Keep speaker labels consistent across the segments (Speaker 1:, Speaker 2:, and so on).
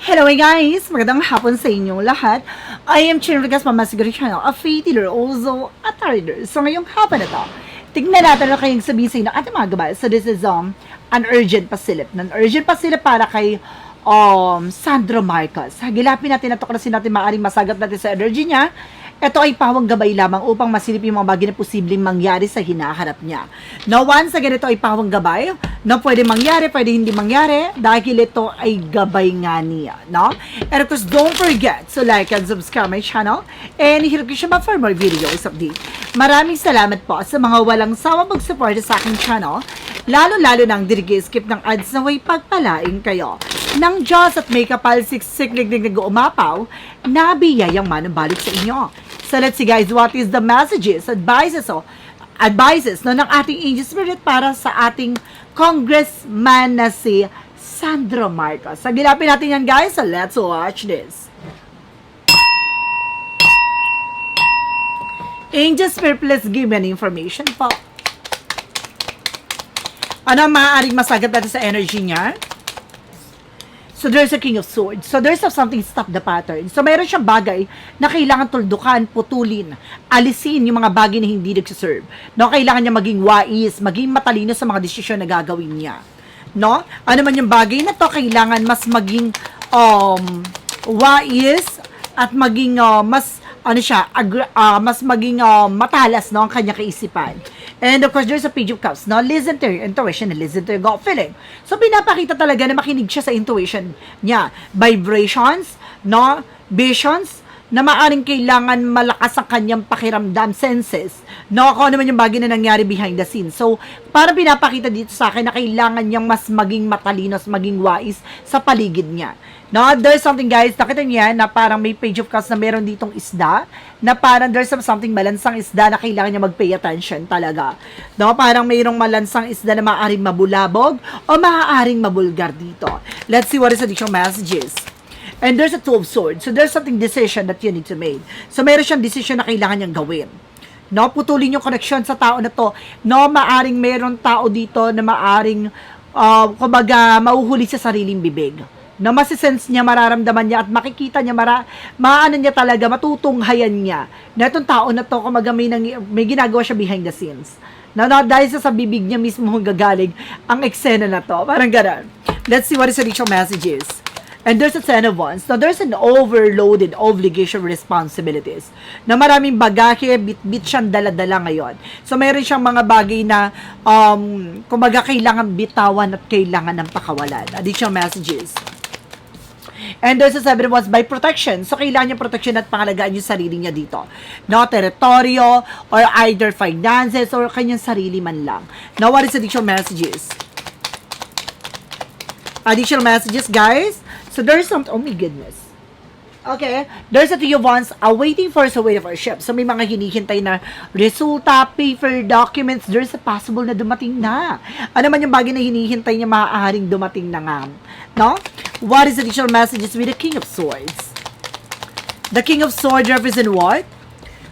Speaker 1: Hello guys! Magandang hapon sa inyong lahat. I am Chinrigas Mamasiguri Channel, a faith healer, also a tarot. So ngayong hapon na to, tignan natin na kayong sabihin sa inyo ng ating mga gabay. So this is an urgent pasilip. An urgent pasilip para kay Sandro Marcos. Hagilapin natin na ito kasi natin maaaring masagap natin sa energy niya. Ito ay pawang gabay lamang upang masilip yung mga bagay na posibleng mangyari sa hinaharap niya. Now, once again, ito ay pawang gabay na pwede mangyari, pwede hindi mangyari dahil ito ay gabay nga niya, no? And of course, don't forget to like and subscribe my channel and hit ko siya ba for more videos update. Maraming salamat po sa mga walang sawa mag-support sa aking channel, lalo-lalo nang skip ng ads na way pagpalain kayo ng Diyos at may kapal siksik nag-uumapaw na biyayang manabalik sa inyo. So let's see guys, what is the messages, advices no, ng ating angel spirit para sa ating congressman na si Sandro Marcos. Sagilapin natin yan guys, so let's watch this. Angel spirit, please give me an information po. Ano ang maaaring masagot natin sa energy niya? So, there's a King of Swords. So, there's something stop the pattern. So, mayroon siyang bagay na kailangan tuldukan, putulin, alisin yung mga bagay na hindi nagsiserve. No? Kailangan niya maging wais, maging matalino sa mga desisyon na gagawin niya. No? Ano man yung bagay na to, kailangan mas maging wais at maging mas maging matalas, no, ang kanya kaisipan. And of course, there's a Page of Cups, no? Listen to your intuition and listen to your gut feeling. So, pinapakita talaga na makinig siya sa intuition niya. Vibrations, no? Visions, na maaring kailangan malakas ang kanyang pakiramdam, senses, no? Kung ano man yung bagay na nangyari behind the scenes. So, para pinapakita dito sa akin na kailangan niyang mas maging matalinos, maging wais sa paligid niya. No, there's something guys, nakita niya na parang may Page of Cups na meron ditong isda, na parang there's something malansang isda na kailangan niya mag-pay attention talaga. No, parang mayroong malansang isda na maaaring mabulabog o maaaring mabulgar dito. Let's see what is additional messages. And there's a Two of Swords. So there's something decision that you need to make. So meron siyang decision na kailangan niyang gawin. No, putulin yung connection sa tao na to. No, maaring meron tao dito na maaring kumbaga mauhuli sa sariling bibig. Na masisense niya, mararamdaman niya at makikita niya, maano niya talaga, matutunghayan niya na itong tao na to, kumaga may ginagawa siya behind the scenes. Na dahil sa bibig niya mismo gagaling ang eksena na to. Parang gano'n. Let's see what is the additional messages. And there's a Ten of Wands. Now, there's an overloaded obligation responsibilities. Na maraming bagahe, bit-bit siyang dala-dala ngayon. So, mayroon siyang mga bagay na, kumbaga, kailangan bitawan at kailangan ng pakawalan. Additional messages. And there's a Seven of Wands by protection. So, kailangan niya protection at pangalagaan yung sarili niya dito. No, teritoryo, or either finances, or kanyang sarili man lang. Now, what is additional messages? Additional messages, guys. So, there's some, oh my goodness. Okay, there's a Three of Wands waiting for us, waiting for a ship. So, may mga hinihintay na resulta, paper, documents. There's a possible na dumating na. Ano man yung bagay na hinihintay niya, maaaring dumating na nga. No? What is additional messages with the King of Swords? The King of Swords represent what?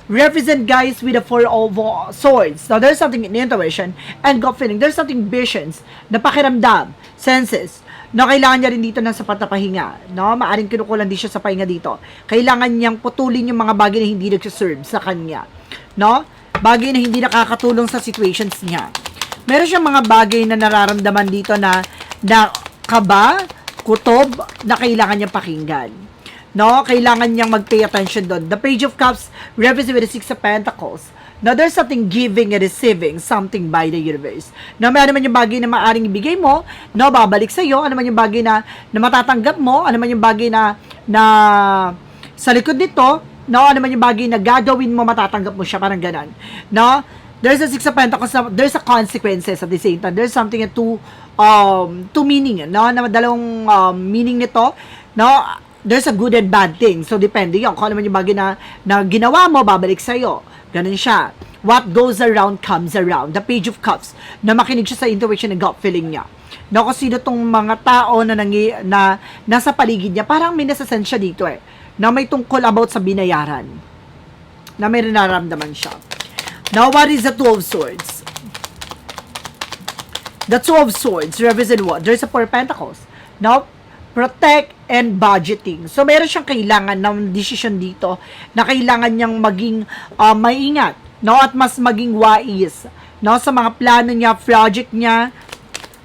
Speaker 1: Represent guys with the Four of Swords. Now, there's something in intuition and gut feeling. There's something visions, na pakiramdam, senses, na kailangan niya rin dito ng sapat na pahinga. No? Maaring kinukulan din siya sa pahinga dito. Kailangan niyang putulin yung mga bagay na hindi nagsiserve sa kanya. No? Bagay na hindi nakakatulong sa situations niya. Meron siyang mga bagay na nararamdaman dito na kaba, kutob, na kailangan niyang pakinggan. No? Kailangan niyang mag-pay attention doon. The Page of Cups represents with the Six of Pentacles. Now, there's something giving and receiving something by the universe. No, may ano man yung bagay na maaring ibigay mo, no, babalik sa iyo. Ano man yung bagay na matatanggap mo, ano man yung bagay na sa likod nito, no, ano man yung bagay na gagawin mo, matatanggap mo siya, parang ganun. No, there's a Six of Pentacles, there's a consequences at the same time. There's something two meaning, no, na dalawang meaning nito, no. There's a good and bad thing. So, depende yun. Kung ano man yung bagay na ginawa mo, babalik sa'yo. Ganun siya. What goes around comes around. The Page of Cups. Na makinig siya sa intuition and gut feeling niya. Na kung sino tong mga tao na nasa paligid niya, parang may nasasense siya dito eh. Na may tungkol about sa binayaran. Na may nararamdaman siya. Now, what is the Two of Swords? The Two of Swords represent what? There's a Four of Pentacles. Now, protect and budgeting. So, meron siyang kailangan ng decision dito na kailangan niyang maging maingat, no? At mas maging wise, no? Sa mga plano niya, project niya,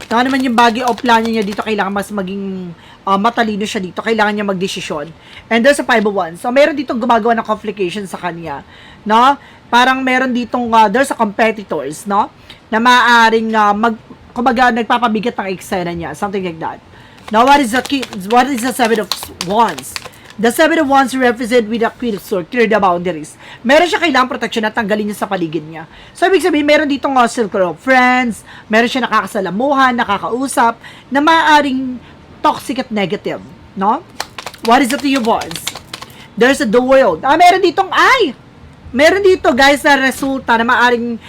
Speaker 1: ano naman yung bagay o plano niya dito, kailangan mas maging matalino siya dito. Kailangan niya magdesisyon. And there's a 5 of Wands. So, meron ditong gumagawa ng complication sa kanya, no? Parang meron ditong, there's a competitors, no? Na maaaring, kumbaga, nagpapabigat ng eksena niya. Something like that. Now, what is the 7 of Wands? The 7 of Wands represent with the Queen of Swords, clear the boundaries. Meron siya kailangang protection at tanggalin niya sa paligid niya. So, ibig sabihin, meron ditong circle of friends, meron siya nakakasalamuhan, nakakausap, na maaaring toxic at negative, no? What is the 3 of Wands? There's the world. Meron ditong, meron dito, guys, na resulta na maaaring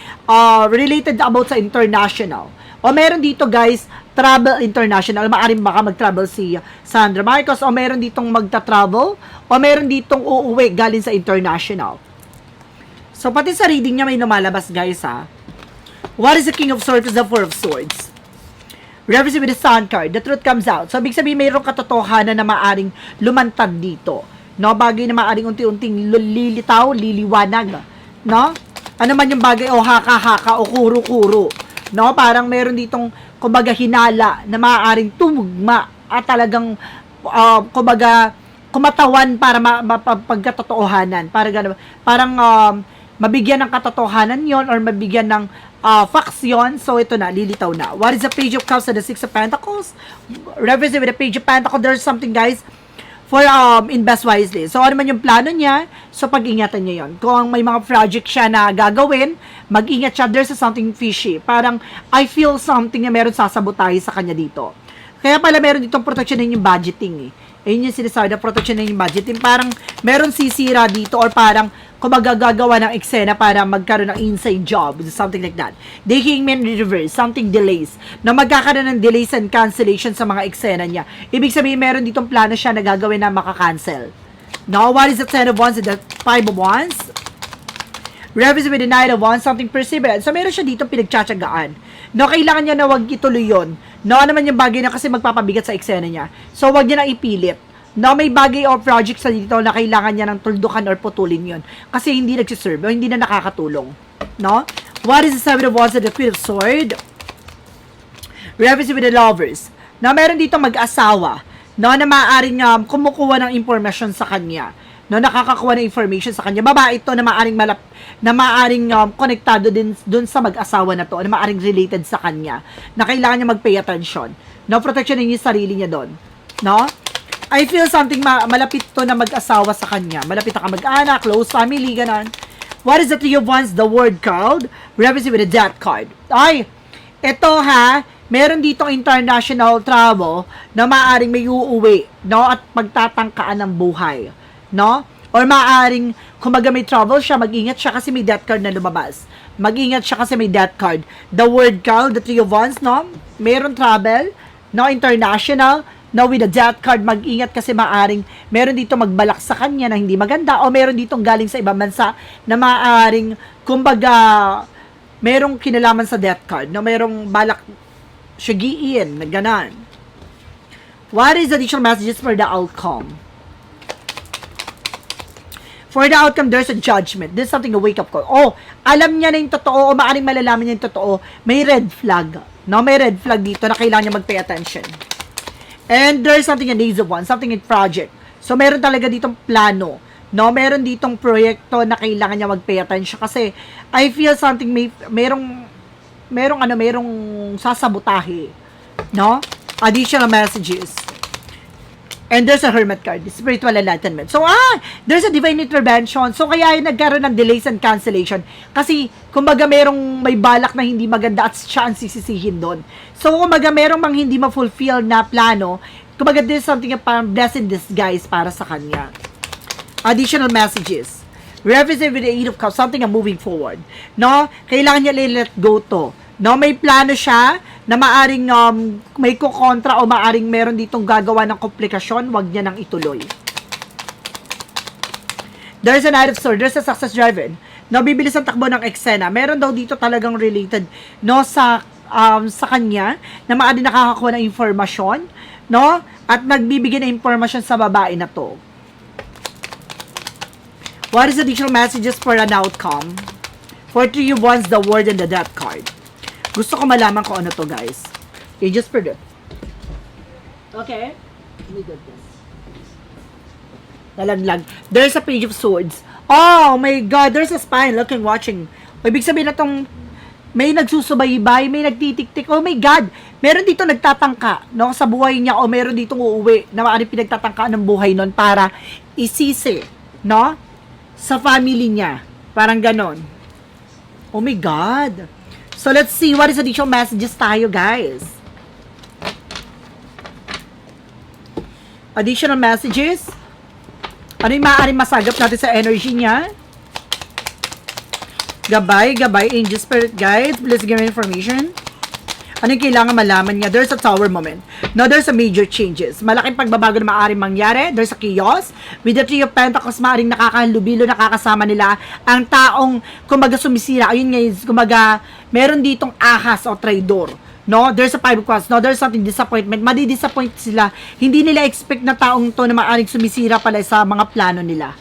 Speaker 1: related about sa international. O meron dito, guys, travel international. Maaaring baka mag-travel si Sandra Marcos. O meron ditong magta-travel. O meron ditong uuwi galing sa international. So, pati sa reading niya may lumalabas, guys, ha. What is the King of Swords? The 4 of Swords. Represent with the Sun card. The truth comes out. So, ibig sabihin, mayroong katotohanan na maaaring lumantad dito. No? Bagay na maaaring unti-unting lilitaw, liliwanag. No? Ano man yung bagay, o haka-haka, o kuro-kuro. No? Parang meron ditong, kumbaga, hinala na maaaring tumugma at talagang, kumbaga, kumatawan para mapagkatotohanan. Parang mabigyan ng katotohanan yon or mabigyan ng facts yun. So, ito na, lilitaw na. What is the Page of Cups and the 6 of Pentacles? Represent with the Page of Pentacles, there's something, guys, for invest wisely. So, ano man yung plano niya, so pag-ingatan niya yon. Kung may mga project siya na gagawin, mag-ingat siya, there's something fishy. Parang, I feel something na meron sasabotahe sa kanya dito. Kaya pala meron ditong protection ng yung budgeting, Ayun yung sinasabi na protection ng yung budgeting. Parang, meron sisira dito or parang, kumbaga gagawa ng eksena para magkaroon ng inside job, something like that. The Hangman reverse, something delays. Na magkakaroon ng delays and cancellation sa mga eksena niya. Ibig sabihin, meron ditong plano siya na gagawin na makakancel. Now, what is the 10 of Wands and the 5 of Wands? Represent with the 9 of Wands, something perseverance. So, meron siya dito pinagtsatsagaan. No, kailangan niya na wag ituloy yun. No, ano naman yung bagay na kasi magpapabigat sa eksena niya. So, wag niya na ipilit. No, may bagay o project sa dito na kailangan niya ng tuldukan or putulin yun. Kasi hindi nagsiserve o hindi na nakakatulong. No? What is the 7 of Wands and the Queen of Swords? Represent with the Lovers. No, meron dito mag-asawa. No, na maaaring kumukuha ng information sa kanya. No, nakakakuha ng information sa kanya. Babae ito na maaaring konektado din dun sa mag-asawa na to, na maaaring related sa kanya. Na kailangan niya mag-pay attention. No, protection niya yung sarili niya doon. No? I feel something malapit to na mag-asawa sa kanya. Malapit na kamag-anak, close family, ganon. What is the 3 of Wands? The Word card. Represent with the Death card. Ay, ito meron ditong international travel na maaaring may uuwi, no? At magtatangkaan ng buhay, no? Or maaaring, kumaga may travel siya, mag-ingat siya kasi may Death card na lumabas. Mag-ingat siya kasi may Death card. The Word card, the 3 of Wands, no? Meron travel, no? International. Now, with the Death card, mag-ingat kasi maaring meron dito magbalak sa kanya na hindi maganda o meron ditong galing sa ibang bansa na maaring, kumbaga, merong kinalaman sa Death card na merong balak siyagiin na ganan. What is the additional messages for the outcome? For the outcome, there's a judgment. There's something, a wake-up call. Oh, alam niya na yung totoo o maaring malalaman niya yung totoo. May red flag. No, may red flag dito na kailangan niya mag-pay attention. And there's something in Ace of Wands, something in project. So, meron talaga ditong plano. No, meron ditong proyekto na kailangan niya mag-pay attention. Kasi, I feel something, merong sasabotahe. No? Additional messages. And there's a Hermit card, spiritual enlightenment. So, there's a divine intervention. So, kaya yung nagkaroon ng delays and cancellation. Kasi, kumbaga may balak na hindi maganda at siya ang sisisihin doon. So, kumbaga merong hindi ma-fulfill na plano, kumbaga there's something parang blessing disguise para sa kanya. Additional messages. Represent with the 8 of Cups, something moving forward. No? Kailangan niya let go to. No, may plano siya na maaring may kukontra o maaring meron ditong gagawa ng komplikasyon, wag niya nang ituloy. There's a Knight of Swords, there's a success driven. No, bibilis ang takbo ng eksena. Meron daw dito talagang related no sa kanya na maaring nakakakuha ng informasyon no? At nagbibigay ng impormasyon sa babae na to. What is additional messages for an outcome? For 3 of Wands, the Word, and the Death card. Gusto ko malaman kung ano to, guys. You just predict. Okay? Let me do this. Nalaglag. There's a Page of Swords. Oh my God, there's a spine looking, watching. Ibig sabihin na tong may nagsusubaybay, may nagtitik-tik. Oh my God, meron dito nagtatangka, no, sa buhay niya, o meron dito uuwi na maaaring pinagtatangka ng buhay nun para isisi, no, sa family niya. Parang ganon. Oh my God. So let's see what is additional messages tayo, guys. Additional messages. Ano yung maaaring masagap natin sa energy niya? Gabay, angel spirit guide. Please give me information. Ano yung kailangan malaman niya? There's a tower moment. No, there's a major changes. Malaking pagbabago na maaaring mangyari. There's a chaos. With the Three of Pentacles, maaaring nakakalubilo, nakakasama nila ang taong, kumbaga, sumisira. Ayun nga, kumbaga, meron ditong ahas o traidor. No, there's a Five of Cups. No, there's something disappointment. Madi-disappoint sila. Hindi nila expect na taong to na maaaring sumisira pala sa mga plano nila.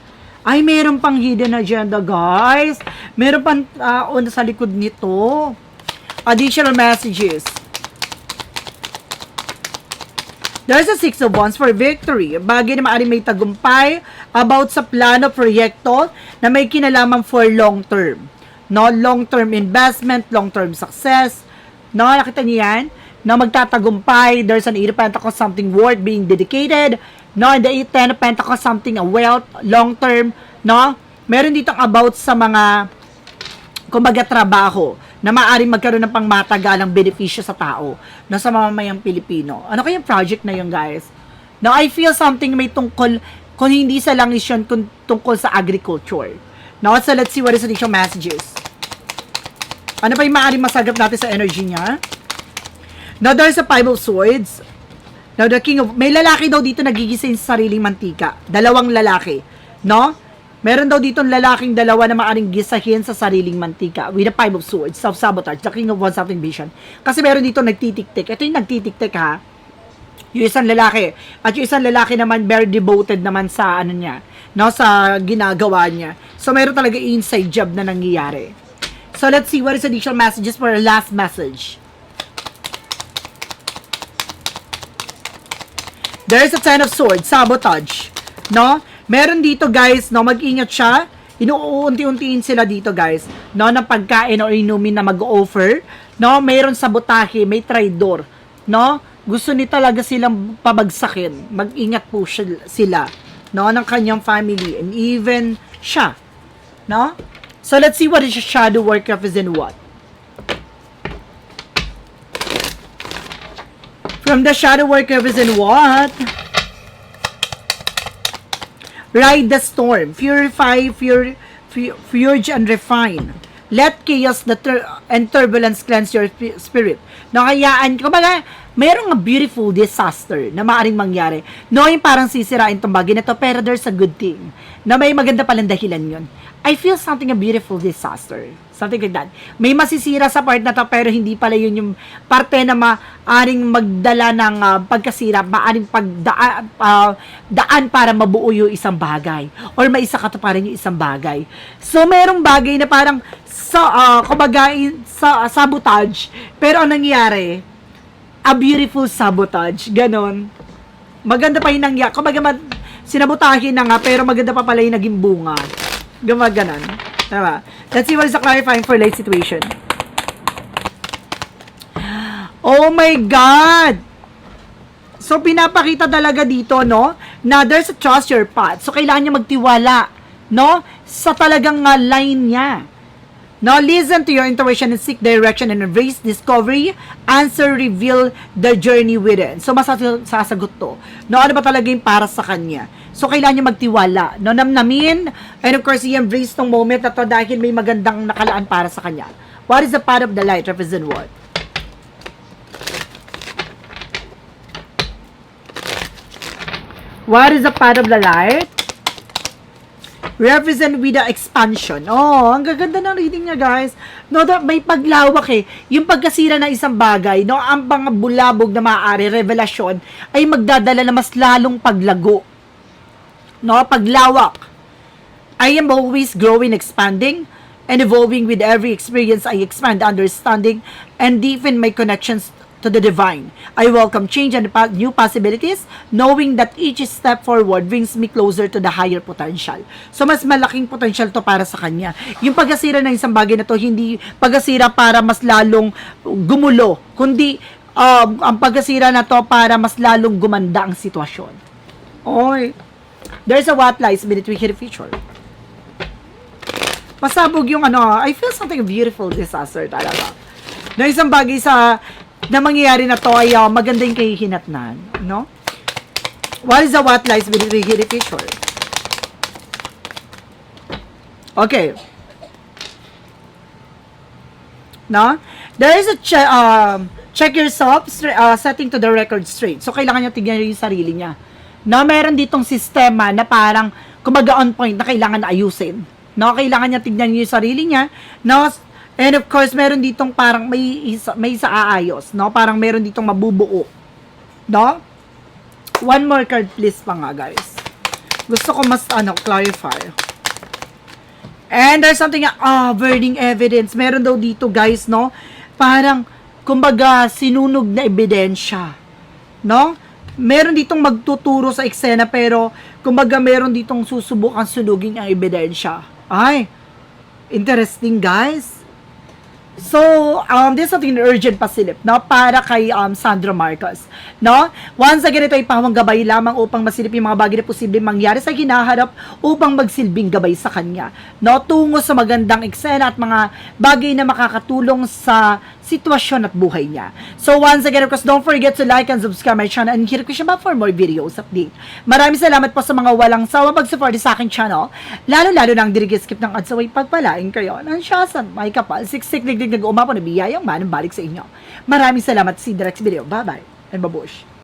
Speaker 1: Ay, meron pang hidden agenda, guys. Meron pang sa likod nito. Additional messages. There's a Six of Wands for victory. Bagay na maaaring may tagumpay about sa plano, proyekto na may kinalaman for long term. No, long-term investment, long-term success. No, nakita niyo yan? No, magtatagumpay. There's an Eight of Pentacles, something worth being dedicated. No, and the Ten of Pentacles, something a wealth, long-term. No, meron dito about sa mga, kumbaga, trabaho na maaaring magkaroon ng pangmatagalang benepisyo sa tao, na sa mamamayang Pilipino. Ano kayang project na yun, guys? Now, I feel something may tungkol, kung hindi sa langis yun, tungkol sa agriculture. Now, so let's see what is additional messages. Ano pa yung maaaring masagap natin sa energy niya? Now, there's a Five of Swords. Now, the King of, may lalaki daw dito nagigising sa sariling mantika. Dalawang lalaki. No? Meron daw dito lalaking dalawa na maaaring gisahin sa sariling mantika with the Five of Swords, self-sabotage, the King of Wands, something vision. Kasi meron dito nagtitik-tik. Ito yung nagtitik-tik, ha? Yung isang lalaki. At yung isang lalaki naman, very devoted naman sa, ano niya, no? Sa ginagawa niya. So, meron talaga inside job na nangyayari. So, let's see what is additional messages for our last message. There is a Ten of Swords, sabotage. No? Meron dito, guys, no, mag-ingat siya. Inuunti-untiin sila dito, guys, no, ng pagkain o inumin na mag-offer. No, meron sabotahe, may traidor. No? Gusto ni talaga silang pabagsakin. Mag-ingat po sila, no, ng kanyang family and even siya. No? So, let's see what is shadow work represent what. From the shadow work represent what? Ride the storm, purify, purge and refine. Let chaos and turbulence cleanse your spirit. No, kayaan, kumbaga, mayroong a beautiful disaster na maaaring mangyari. No, yung parang sisirain tong bagay na to, pero there's a good thing. Na may maganda palang dahilan yun. I feel something a beautiful disaster. Something like that. May masisira sa part na to, pero hindi pala yun yung parte na maaring magdala ng pagkasira, maaring daan para mabuo yung isang bagay. Or may isa katuparan yung isang bagay. So, merong bagay na parang kumbaga, sabotage. Pero ang nangyari, a beautiful sabotage. Ganon. Maganda pa yung nangyari. Kumbaga, sinabotahin na nga, pero maganda pa pala yung naging bunga. Gumaganan. Diba? Let's see what is the clarifying for late situation. Oh my God! So, pinapakita talaga dito, no? Na there's a trust your path. So, kailangan niya magtiwala, no? Sa talagang line niya. No, listen to your intuition and seek direction and embrace discovery. Answer, reveal the journey within. So, masasagot to. No, ano ba talaga yung para sa kanya? So, kailangan niya magtiwala. No, namnamin. And of course, i-embrace tong moment na to dahil may magandang nakalaan para sa kanya. What is the path of the light? Represent what? What is the path of the light? represent with the expansion. Oh, ang gaganda ng reading niya, guys. No, may paglawak eh. Yung pagkasira ng isang bagay, no, ang mga bulabog na maaari, revelasyon, ay magdadala na mas lalong paglago. No, paglawak. I am always growing, expanding, and evolving with every experience. I expand understanding and deepen my connections to the divine. I welcome change and new possibilities, knowing that each step forward brings me closer to the higher potential. So, mas malaking potential to para sa kanya. Yung pagkasira ng isang bagay na to, hindi pagkasira para mas lalong gumulo, kundi ang pagkasira na to para mas lalong gumanda ang sitwasyon. Oy, there's a what lies beneath the future. Pasabog yung I feel something beautiful disaster talaga. Na isang bagay na mangyayari na to ay maganda yung kahihinatnan, no? What is the what lies beneath the future? Okay. No? There is a check yourself, setting to the record straight. So, kailangan niya tignan yung sarili niya. No? Meron ditong sistema na parang kumaga on point na kailangan na ayusin. No? Kailangan niya tignan yung sarili niya. No? And of course, meron ditong parang may isa aayos, no? Parang meron ditong mabubuo. No? One more card please pa nga, guys. Gusto ko mas clarify. And there's something burning evidence. Meron daw dito, guys, no? Parang kumbaga sinunog na ebidensya. No? Meron ditong magtuturo sa eksena pero kumbaga meron ditong susubukan sunugin ang ebidensya. Ay, interesting, guys. So, this is something urgent pasilip, no? Para kay Sandro Marcos, no? Once again, ito ay pawang gabay lamang upang masilip yung mga bagay na posibleng mangyari sa hinaharap upang magsilbing gabay sa kanya, no? Tungo sa magandang eksena at mga bagay na makakatulong sa sitwasyon at buhay niya. So, once again, of course, don't forget to like and subscribe my channel and hit ko siya for more videos update. Maraming salamat po sa mga walang sawa mag-support sa aking channel, lalo-lalo nang dirigit skip ng ads away pagpalain kayo. Nansyasan, may kapal, siksik, liglig, nag-umapo na biyayang manang balik sa inyo. Maraming salamat, see you next video. Bye-bye and babush.